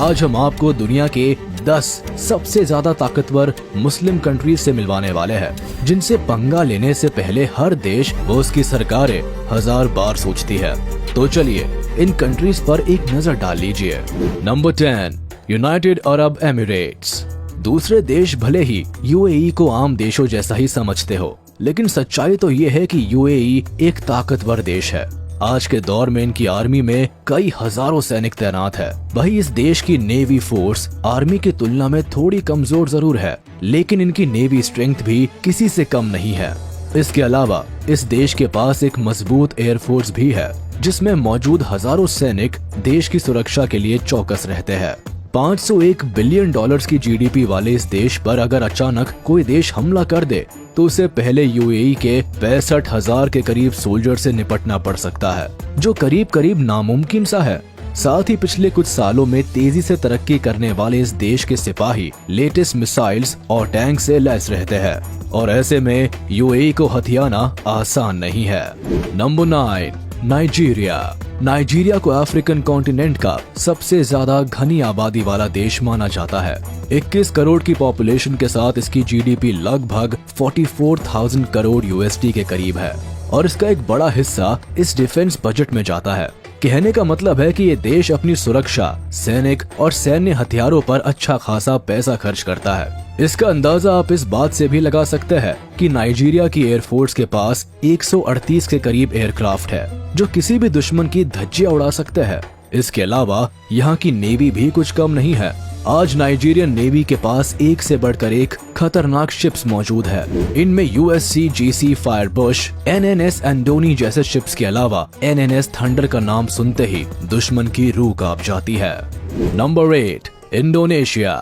आज हम आपको दुनिया के 10 सबसे ज्यादा ताकतवर मुस्लिम कंट्रीज से मिलवाने वाले हैं, जिनसे पंगा लेने से पहले हर देश व उसकी सरकारें 1000 बार सोचती है। तो चलिए इन कंट्रीज पर एक नजर डाल लीजिए। Number 10, United Arab Emirates. दूसरे देश भले ही यूएई को आम देशों जैसा ही समझते हो, लेकिन सच्चाई तो ये है कि यूएई एक ताकतवर देश है। आज के दौर में इनकी आर्मी में कई हजारों सैनिक तैनात है। वही इस देश की नेवी फोर्स आर्मी की तुलना में थोड़ी कमजोर जरूर है, लेकिन इनकी नेवी स्ट्रेंथ भी किसी से कम नहीं है। इसके अलावा इस देश के पास एक मजबूत एयरफोर्स भी है, जिसमें मौजूद हजारों सैनिक देश की सुरक्षा के लिए चौकस रहते हैं। 501 बिलियन डॉलर्स की जीडीपी वाले इस देश पर अगर अचानक कोई देश हमला कर दे तो उसे पहले यूएई के 65,000 के करीब सोल्जर से निपटना पड़ सकता है, जो करीब करीब नामुमकिन सा है। साथ ही पिछले कुछ सालों में तेजी से तरक्की करने वाले इस देश के सिपाही लेटेस्ट मिसाइल्स और टैंक से लैस रहते हैं, और ऐसे में यूएई को हथियाना आसान नहीं है। Number 9, Nigeria. नाइजीरिया को अफ्रीकन कॉन्टिनेंट का सबसे ज्यादा घनी आबादी वाला देश माना जाता है। 21 करोड़ की पॉपुलेशन के साथ इसकी जीडीपी लगभग 44,000 करोड़ यूएसडी के करीब है, और इसका एक बड़ा हिस्सा इस डिफेंस बजट में जाता है। कहने का मतलब है कि ये देश अपनी सुरक्षा, सैनिक और सैन्य हथियारों पर अच्छा खासा पैसा खर्च करता है। इसका अंदाजा आप इस बात से भी लगा सकते हैं कि नाइजीरिया की एयरफोर्स के पास 138 के करीब एयरक्राफ्ट है, जो किसी भी दुश्मन की धज्जियां उड़ा सकते हैं। इसके अलावा यहाँ की नेवी भी कुछ कम नहीं है। आज नाइजीरियन नेवी के पास एक से बढ़कर एक खतरनाक शिप्स मौजूद है। इनमें USCGC फायरबुश, NNS एंडोनी जैसे शिप्स के अलावा NNS थंडर का नाम सुनते ही दुश्मन की रूह कांप जाती है। Number 8, Indonesia.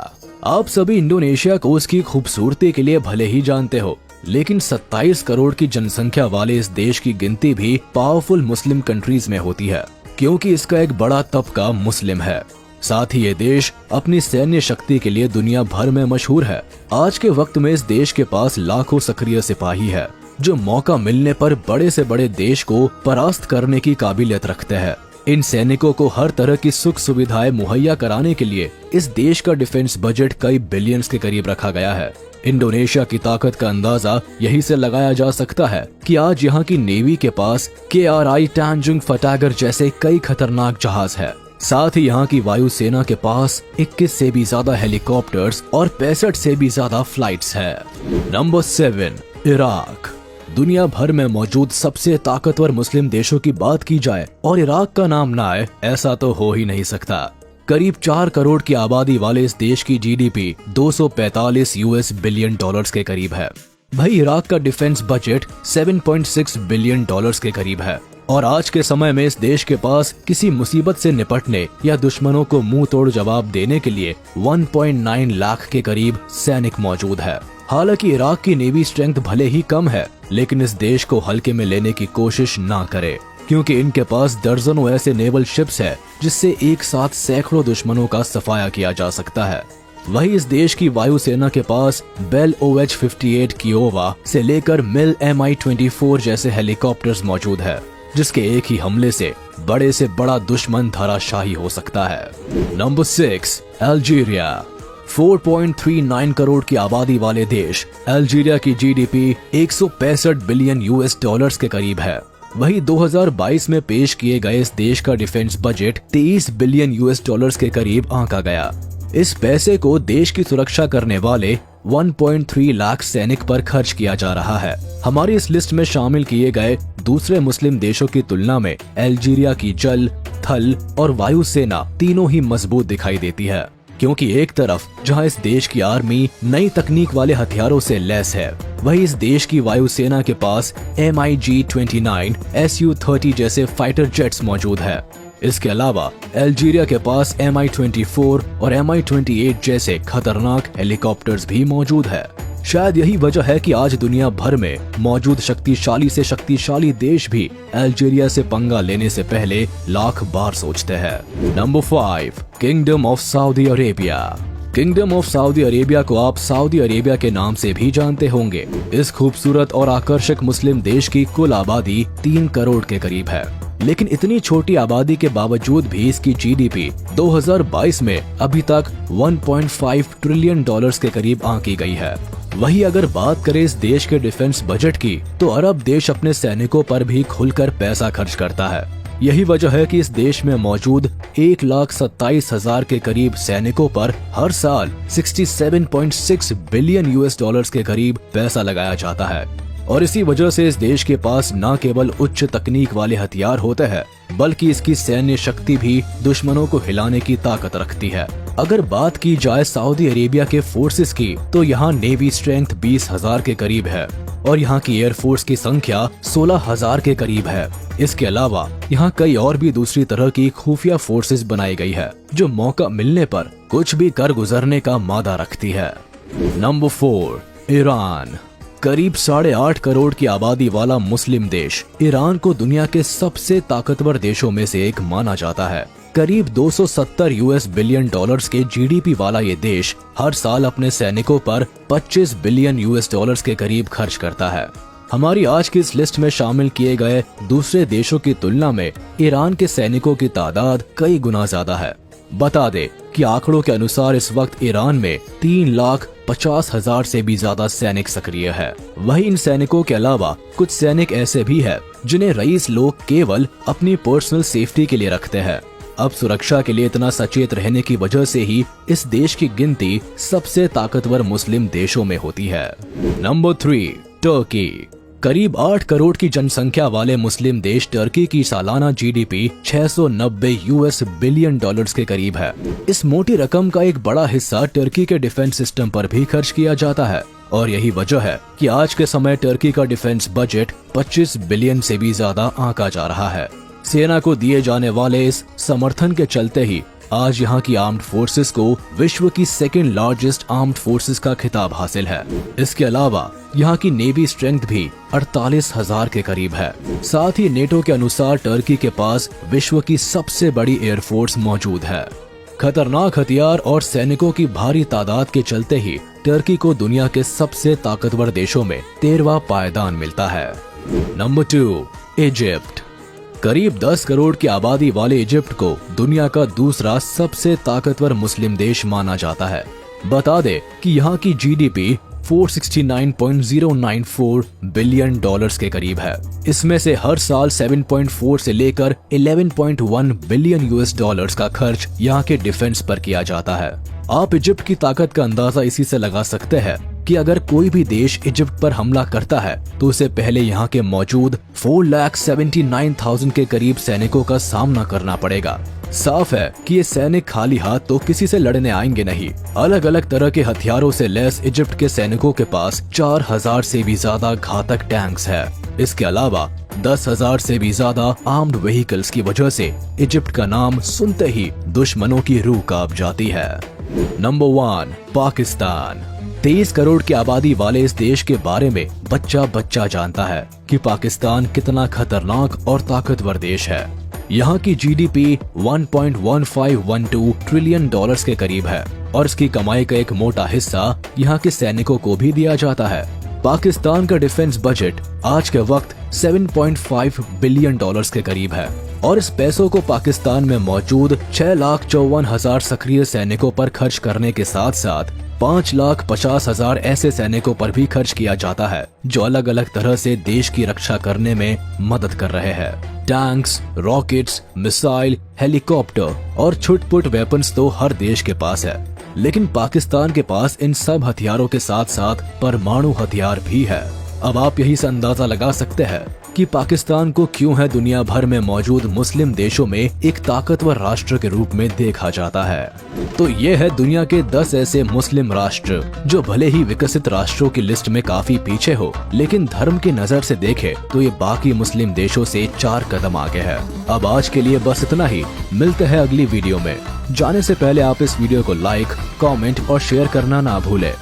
आप सभी इंडोनेशिया को उसकी खूबसूरती के लिए भले ही जानते हो, लेकिन 27 करोड़ की जनसंख्या वाले इस देश की गिनती भी पावरफुल मुस्लिम कंट्रीज में होती है, क्योंकि इसका एक बड़ा तबका मुस्लिम है। साथ ही ये देश अपनी सैन्य शक्ति के लिए दुनिया भर में मशहूर है। आज के वक्त में इस देश के पास लाखों सक्रिय सिपाही है, जो मौका मिलने पर बड़े से बड़े देश को परास्त करने की काबिलियत रखते हैं। इन सैनिकों को हर तरह की सुख सुविधाएं मुहैया कराने के लिए इस देश का डिफेंस बजट कई बिलियंस के करीब रखा गया है। इंडोनेशिया की ताकत का अंदाजा यही से लगाया जा सकता है कि आज यहाँ की नेवी के पास KRI टैंजुंग फटागर जैसे कई खतरनाक जहाज है। साथ ही यहाँ की वायुसेना के पास 21 से भी ज्यादा हेलीकॉप्टर्स और 65 से भी ज्यादा फ्लाइट्स है। Number 7, Iraq. दुनिया भर में मौजूद सबसे ताकतवर मुस्लिम देशों की बात की जाए और इराक का नाम ना आए, ऐसा तो हो ही नहीं सकता। करीब 4 करोड़ की आबादी वाले इस देश की जीडीपी 245 US बिलियन डॉलर्स के करीब है। भाई इराक का डिफेंस बजट 7.6 बिलियन डॉलर्स के करीब है, और आज के समय में इस देश के पास किसी मुसीबत से निपटने या दुश्मनों को मुंह तोड़ जवाब देने के लिए 1.9 लाख के करीब सैनिक मौजूद है। हालांकि इराक की नेवी स्ट्रेंथ भले ही कम है, लेकिन इस देश को हल्के में लेने की कोशिश ना करे, क्योंकि इनके पास दर्जनों ऐसे नेवल शिप्स है जिससे एक साथ सैकड़ों दुश्मनों का सफाया किया जा सकता है। वही इस देश की वायुसेना के पास बेल OH-58 कियोवा से लेकर मिल Mi-24 जैसे हेलीकॉप्टर्स मौजूद है, जिसके एक ही हमले से बड़ा दुश्मन धराशाही हो सकता है। Number 6, Algeria. 4.39 करोड़ की आबादी वाले देश अल्जीरिया की जीडीपी 165 बिलियन US डॉलर्स के करीब है। वही 2022 में पेश किए गए इस देश का defence budget 23 billion US dollars के करीब आंका गया। इस पैसे को देश की सुरक्षा करने वाले 1.3 लाख सैनिक पर खर्च किया जा रहा है। हमारी इस लिस्ट में शामिल किए गए दूसरे मुस्लिम देशों की तुलना में अल्जीरिया की जल, थल और वायु सेना तीनों ही मजबूत दिखाई देती है, क्योंकि एक तरफ जहां इस देश की आर्मी नई तकनीक वाले हथियारों से लैस है, वही इस देश की वायुसेना के पास MiG-29, Su-30 जैसे फाइटर जेट्स मौजूद है। इसके अलावा अल्जीरिया के पास Mi-24 और Mi-28 जैसे खतरनाक हेलीकॉप्टर्स भी मौजूद है। शायद यही वजह है कि आज दुनिया भर में मौजूद शक्तिशाली से शक्तिशाली देश भी अल्जीरिया से पंगा लेने से पहले लाख बार सोचते हैं। Number 5, kingdom of Saudi Arabia. Kingdom of Saudi Arabia को आप सऊदी अरेबिया के नाम से भी जानते होंगे। इस खूबसूरत और आकर्षक मुस्लिम देश की कुल आबादी 3 करोड़ के करीब है। लेकिन इतनी छोटी आबादी के बावजूद भी इसकी जीडीपी 2022 में अभी तक 1.5 ट्रिलियन डॉलर्स के करीब आंकी गई है। वहीं अगर बात करें इस देश के डिफेंस बजट की, तो अरब देश अपने सैनिकों पर भी खुलकर पैसा खर्च करता है। यही वजह है कि इस देश में मौजूद 1,27,000 के करीब सैनिकों पर हर साल 67.6 बिलियन यूएस डॉलर्स के करीब पैसा लगाया जाता है। और इसी वजह से इस देश के पास न केवल उच्च तकनीक वाले हथियार होते हैं, बल्कि इसकी सैन्य शक्ति भी दुश्मनों को हिलाने की ताकत रखती है। अगर बात की जाए सऊदी अरेबिया के फोर्सेस की, तो यहाँ नेवी स्ट्रेंथ 20,000 के करीब है और यहाँ की एयरफोर्स की संख्या 16,000 के करीब है। इसके अलावा यहाँ कई और भी दूसरी तरह की खुफिया फोर्सेस बनाई गई है, जो मौका मिलने पर कुछ भी कर गुजरने का मादा रखती है। Number 4, Iran. करीब 8.5 करोड़ की आबादी वाला मुस्लिम देश ईरान को दुनिया के सबसे ताकतवर देशों में से एक माना जाता है। करीब 270 यूएस बिलियन डॉलर्स के जीडीपी वाला ये देश हर साल अपने सैनिकों पर 25 बिलियन यूएस डॉलर्स के करीब खर्च करता है। हमारी आज की इस लिस्ट में शामिल किए गए दूसरे देशों की तुलना में ईरान के सैनिकों की तादाद कई गुना ज्यादा है। बता दे कि आंकड़ों के अनुसार इस वक्त ईरान में 3,50,000 से भी ज्यादा सैनिक सक्रिय है। वहीं इन सैनिकों के अलावा कुछ सैनिक ऐसे भी हैं जिन्हें रईस लोग केवल अपनी पर्सनल सेफ्टी के लिए रखते हैं। अब सुरक्षा के लिए इतना सचेत रहने की वजह से ही इस देश की गिनती सबसे ताकतवर मुस्लिम देशों में होती है। Number 3, Turkey. करीब 8 करोड़ की जनसंख्या वाले मुस्लिम देश टर्की की सालाना जीडीपी 690 यूएस बिलियन डॉलर्स के करीब है। इस मोटी रकम का एक बड़ा हिस्सा टर्की के डिफेंस सिस्टम पर भी खर्च किया जाता है और यही वजह है कि आज के समय टर्की का डिफेंस बजट 25 बिलियन से भी ज्यादा आंका जा रहा है। सेना को दिए जाने वाले इस समर्थन के चलते ही आज यहाँ की आर्म्ड फोर्सेस को विश्व की सेकेंड लार्जेस्ट आर्म्ड फोर्सेस का खिताब हासिल है। इसके अलावा यहाँ की नेवी स्ट्रेंथ भी 48,000 के करीब है। साथ ही नेटो के अनुसार टर्की के पास विश्व की सबसे बड़ी एयरफोर्स मौजूद है। खतरनाक हथियार और सैनिकों की भारी तादाद के चलते ही टर्की को दुनिया के सबसे ताकतवर देशों में 13वां पायदान मिलता है। Number 2, Egypt. करीब 10 करोड़ की आबादी वाले इजिप्ट को दुनिया का दूसरा सबसे ताकतवर मुस्लिम देश माना जाता है। बता दे कि यहाँ की जीडीपी 469.094 बिलियन डॉलर्स के करीब है। इसमें से हर साल 7.4 से लेकर 11.1 बिलियन यूएस डॉलर्स का खर्च यहाँ के डिफेंस पर किया जाता है। आप इजिप्ट की ताकत का अंदाजा इसी से लगा सकते हैं कि अगर कोई भी देश इजिप्ट पर हमला करता है तो उसे पहले यहाँ के मौजूद 4,79,000 के करीब सैनिकों का सामना करना पड़ेगा। साफ है कि ये सैनिक खाली हाथ तो किसी से लड़ने आएंगे नहीं। अलग अलग तरह के हथियारों से लैस इजिप्ट के सैनिकों के पास 4,000 से भी ज्यादा घातक टैंक्स है। इसके अलावा 10,000 से भी ज्यादा आर्म्ड व्हीकल्स की वजह से इजिप्ट का नाम सुनते ही दुश्मनों की रूह कांप जाती है। नंबर 1, पाकिस्तान। 23 करोड़ की आबादी वाले इस देश के बारे में बच्चा जानता है कि पाकिस्तान कितना खतरनाक और ताकतवर देश है। यहाँ की जीडीपी 1.1512 ट्रिलियन डॉलर्स के करीब है और इसकी कमाई का एक मोटा हिस्सा यहाँ के सैनिकों को भी दिया जाता है। पाकिस्तान का डिफेंस बजट आज के वक्त 7.5 बिलियन डॉलर्स के करीब है और इस पैसों को पाकिस्तान में मौजूद 6,54,000 सक्रिय सैनिकों पर खर्च करने के साथ साथ 5,50,000 ऐसे सैनिकों पर भी खर्च किया जाता है जो अलग अलग तरह से देश की रक्षा करने में मदद कर रहे हैं। टैंक्स, रॉकेट्स, मिसाइल, हेलीकॉप्टर और छुटपुट वेपन्स तो हर देश के पास है, लेकिन पाकिस्तान के पास इन सब हथियारों के साथ साथ परमाणु हथियार भी है। अब आप यही से अंदाजा लगा सकते हैं कि पाकिस्तान को क्यों है दुनिया भर में मौजूद मुस्लिम देशों में एक ताकतवर राष्ट्र के रूप में देखा जाता है। तो ये है दुनिया के 10 ऐसे मुस्लिम राष्ट्र जो भले ही विकसित राष्ट्रों की लिस्ट में काफी पीछे हो, लेकिन धर्म की नजर से देखे तो ये बाकी मुस्लिम देशों से 4 कदम आगे है। अब आज के लिए बस इतना ही, मिलते हैं अगली वीडियो में। जाने से पहले आप इस वीडियो को लाइक, कमेंट और शेयर करना ना भूलें।